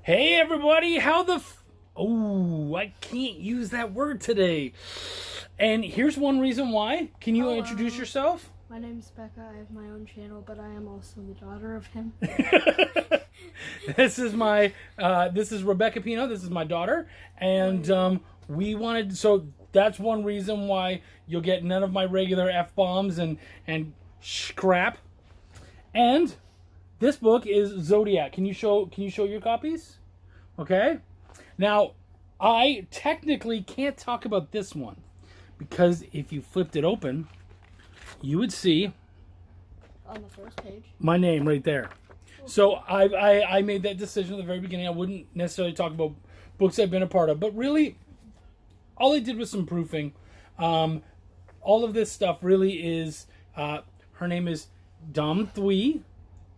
Hey everybody, oh, I can't use that word today. And here's one reason why. Can you introduce yourself? My name's Bekah. I have my own channel, but I am also the daughter of him. This is Rebecca Pino. This is my daughter, and so that's one reason why you'll get none of my regular f-bombs and crap. And this book is Zodiak. Can you show your copies? Okay. Now, I technically can't talk about this one because if you flipped it open, you would see on the first page my name right there. So I made that decision at the very beginning. I wouldn't necessarily talk about books I've been a part of, but really, all I did was some proofing. All of this stuff really is. Her name is Dam Thuy.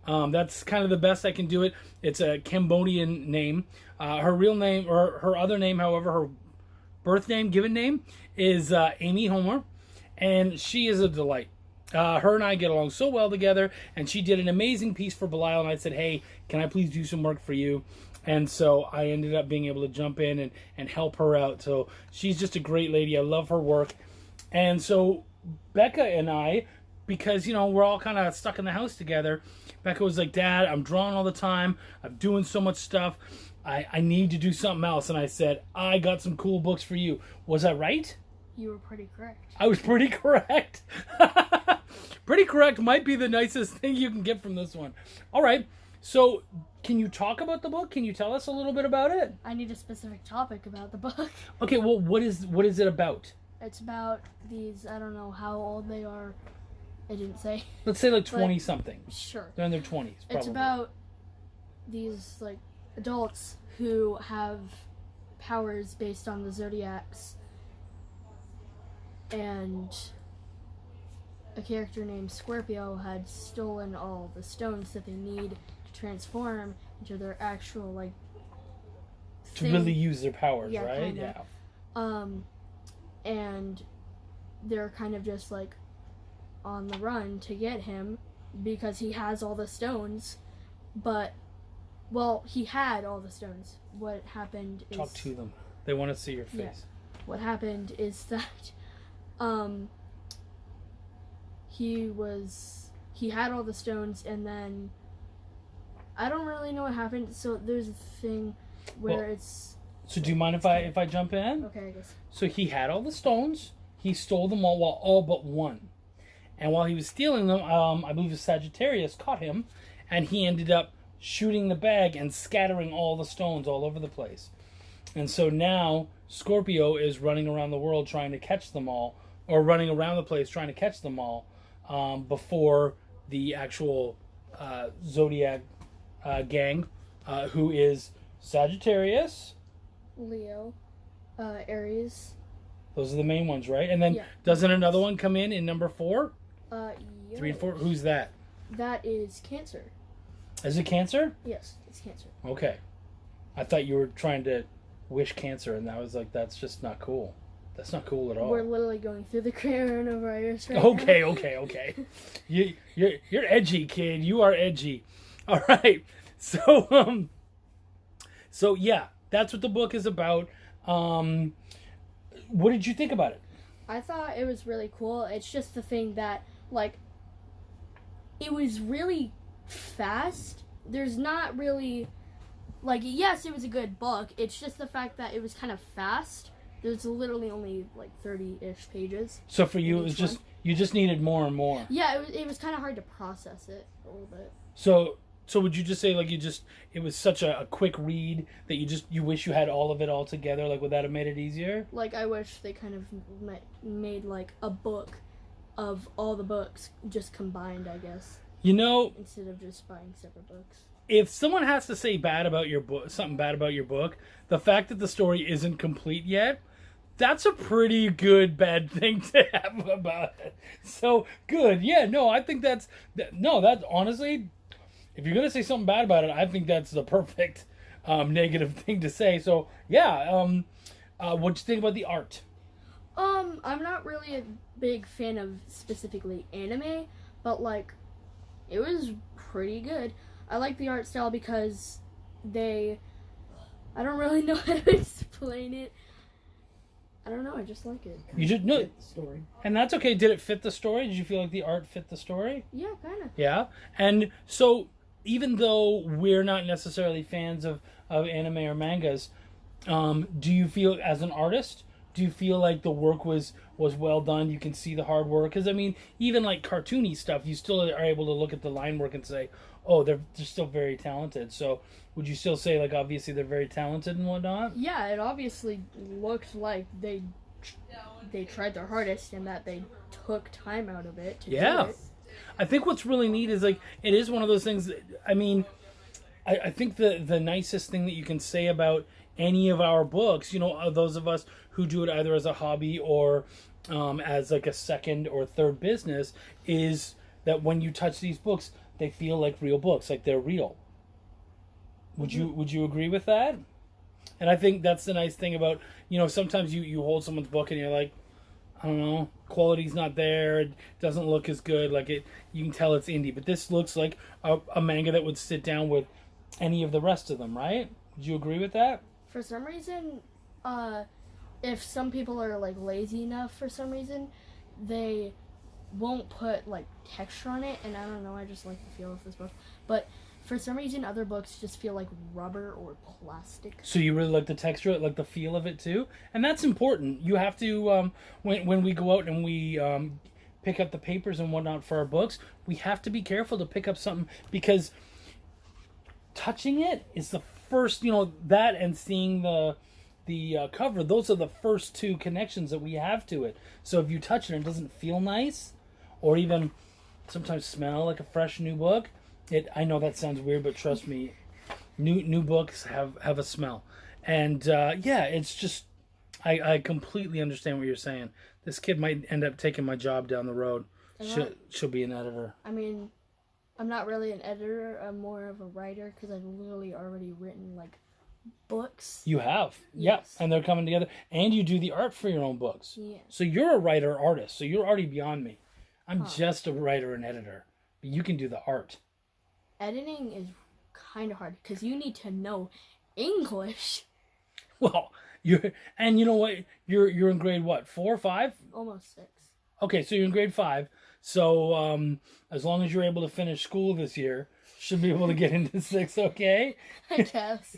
That's kind of the best I can do it. It's a Cambodian name. Her real name, or her other name, however, her birth name, given name, is Amy Homer, and she is a delight. Her and I get along so well together, and she did an amazing piece for Belial, and I said, hey, can I please do some work for you? And so I ended up being able to jump in and help her out. So she's just a great lady. I love her work. And so Bekah and I, because, we're all kind of stuck in the house together, Bekah was like, Dad, I'm drawing all the time. I'm doing so much stuff. I need to do something else. And I said, I got some cool books for you. Was I right? You were pretty correct. I was pretty correct. Pretty correct might be the nicest thing you can get from this one. All right. So can you talk about the book? Can you tell us a little bit about it? I need a specific topic about the book. Okay, well, what is it about? It's about these, I don't know how old they are. I didn't say. Let's say like 20-something. Sure. They're in their 20s, probably. It's about these, adults who have powers based on the Zodiacs. And a character named Scorpio had stolen all the stones that they need to transform into their actual, to really use their powers, yeah, right? Kinda. Yeah. And they're kind of just, on the run to get him because he has all the stones, but, he had all the stones. What happened is... Talk to them. They want to see your face. Yeah. What happened is that, he had all the stones, and then I don't really know what happened. So there's a thing where it's. So do you mind if I jump in? Okay, I guess. So he had all the stones. He stole them all but one, and while he was stealing them, I believe a Sagittarius caught him, and he ended up shooting the bag and scattering all the stones all over the place. And so now Scorpio is running around the world trying to catch them all, or running around the place trying to catch them all, before the actual Zodiac gang, who is Sagittarius, Leo, Aries. Those are the main ones, right? And then doesn't another one come in number 4? Yes. 3 and 4. Who's that? That is Cancer. Is it Cancer? Yes, it's Cancer. Okay. I thought you were trying to wish cancer, and I was like, that's just not cool. That's not cool at all. We're literally going through the coronavirus right now. Okay. You're edgy, kid. You are edgy. All right. So yeah, that's what the book is about. What did you think about it? I thought it was really cool. It's just the thing that, it was really fast. There's not really, yes, it was a good book. It's just the fact that it was kind of fast. There's literally only 30-ish pages. So for you, it was you just needed more and more. Yeah, it was kind of hard to process it a little bit. So would you just say it was such a quick read that you wish you had all of it all together? Would that have made it easier? I wish they kind of made a book of all the books just combined, I guess. Instead of just buying separate books. If someone has to say something bad about your book, the fact that the story isn't complete yet, that's a pretty good bad thing to have about it. So good, yeah. No, I think that's honestly, if you're gonna say something bad about it, I think that's the perfect negative thing to say. So yeah, what'd you think about the art? I'm not really a big fan of specifically anime, but it was pretty good. I like the art style because they I don't really know how to explain it. I don't know. I just like it. You just know The story. and that's okay. Did it fit the story? Did you feel like the art fit the story? Yeah, kind of. Yeah. And so even though we're not necessarily fans of anime or mangas, do you feel as an artist? Do you feel like the work was well done? You can see the hard work because I mean, even like cartoony stuff, you still are able to look at the line work and say, "Oh, they're still very talented." So, would you still say like obviously they're very talented and whatnot? Yeah, it obviously looked like they tried their hardest and that they took time out of it to do it. I think what's really neat is like it is one of those things that, I mean, I think the nicest thing that you can say about any of our books, you know, those of us who do it either as a hobby or as like a second or third business, is that when you touch these books, they feel like real books, like they're real. Would you agree with that? And I think that's the nice thing about, you know, sometimes you hold someone's book and you're like, I don't know, quality's not there, it doesn't look as good, like you can tell it's indie, but this looks like a manga that would sit down with any of the rest of them, right? Would you agree with that? For some reason, if some people are like lazy enough for some reason, they won't put like texture on it, and I don't know, I just like the feel of this book. But for some reason, other books just feel like rubber or plastic. So you really like the texture, like the feel of it too, and that's important. You have to when we go out and we pick up the papers and whatnot for our books, we have to be careful to pick up something because touching it is the first, you know, that and seeing the cover. Those are the first two connections that we have to it. So if you touch it and it doesn't feel nice, or even sometimes smell like a fresh new book. I know that sounds weird, but trust me, new books have a smell, and yeah, it's just I completely understand what you're saying. This kid might end up taking my job down the road. She'll be an editor. I mean, I'm not really an editor. I'm more of a writer because I've literally already written like books. You have, Yes. yeah, and they're coming together, and you do the art for your own books. Yeah. So you're a writer artist. So you're already beyond me. I'm just a writer and editor, but you can do the art. Editing is kind of hard because you need to know English. Well, you know what? You're in grade what? 4 or 5? Almost 6. Okay, so you're in grade 5. So as long as you're able to finish school this year, should be able to get into 6. Okay. I guess.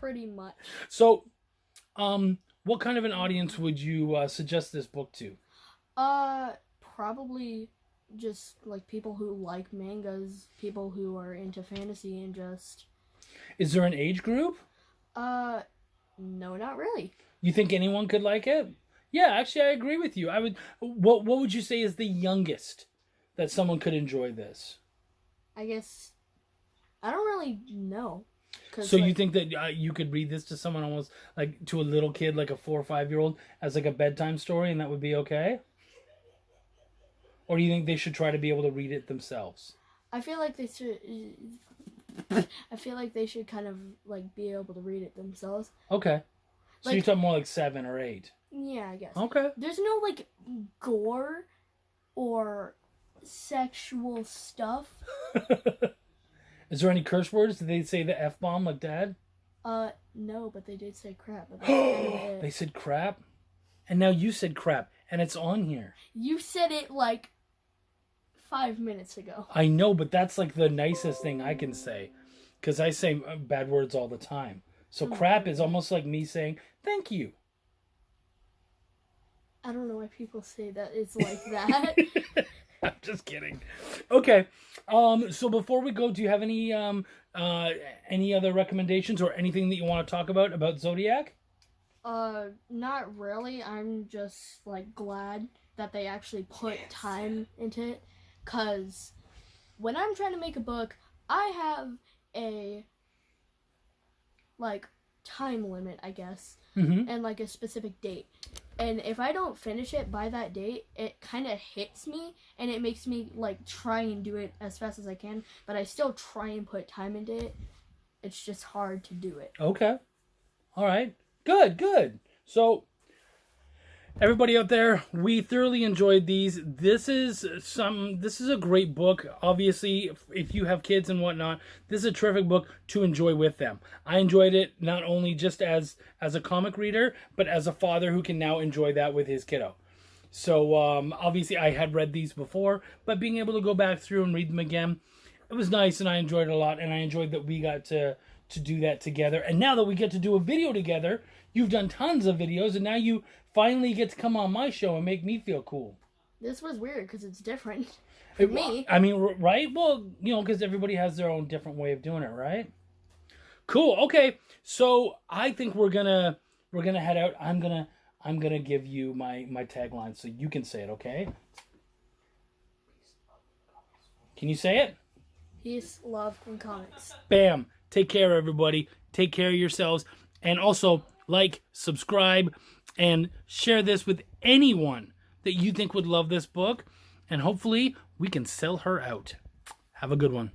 Pretty much. So, what kind of an audience would you suggest this book to? Probably just like people who like mangas, people who are into fantasy, and just. Is there an age group? No, not really. You think anyone could like it? Yeah, actually, I agree with you. I would. What would you say is the youngest that someone could enjoy this? I guess I don't really know. So you think that you could read this to someone almost like to a little kid, like a 4 or 5-year-old, as like a bedtime story, and that would be okay? Or do you think they should try to be able to read it themselves? I feel like they should. I feel like they should kind of like be able to read it themselves. Okay. So Like, you're talking more like 7 or 8. Yeah, I guess. Okay. There's no like gore or sexual stuff. Is there any curse words? Did they say the F-bomb like Dad? No, but they did say crap. But that's kind of it. They said crap? And now you said crap, and it's on here. You said it like 5 minutes ago. I know, but that's like the nicest thing I can say. Because I say bad words all the time. So crap is almost like me saying, thank you. I don't know why people say that it's like that. I'm just kidding. Okay. So before we go, do you have any other recommendations or anything that you want to talk about Zodiak? Not really. I'm just like glad that they actually put time into it. 'Cause when I'm trying to make a book, I have a like time limit, I guess, and like a specific date. And if I don't finish it by that date, it kind of hits me, and it makes me like try and do it as fast as I can. But I still try and put time into it. It's just hard to do it. Okay. All right. Good. So Everybody out there, we thoroughly enjoyed these. This is a great book. Obviously, if you have kids and whatnot, this is a terrific book to enjoy with them. I enjoyed it not only just as a comic reader, but as a father who can now enjoy that with his kiddo. So obviously I had read these before, but being able to go back through and read them again, it was nice, and I enjoyed it a lot, and I enjoyed that we got to do that together. And now that we get to do a video together, you've done tons of videos, and now you finally get to come on my show and make me feel cool. This was weird because it's different for me. I mean, right? Well, because everybody has their own different way of doing it, right? Cool. Okay, so I think we're gonna head out. I'm gonna give you my tagline so you can say it. Okay? Can you say it? Peace, love, and comics. Bam. Take care, everybody. Take care of yourselves, and also like, subscribe, and share this with anyone that you think would love this book, and hopefully we can sell her out. Have a good one.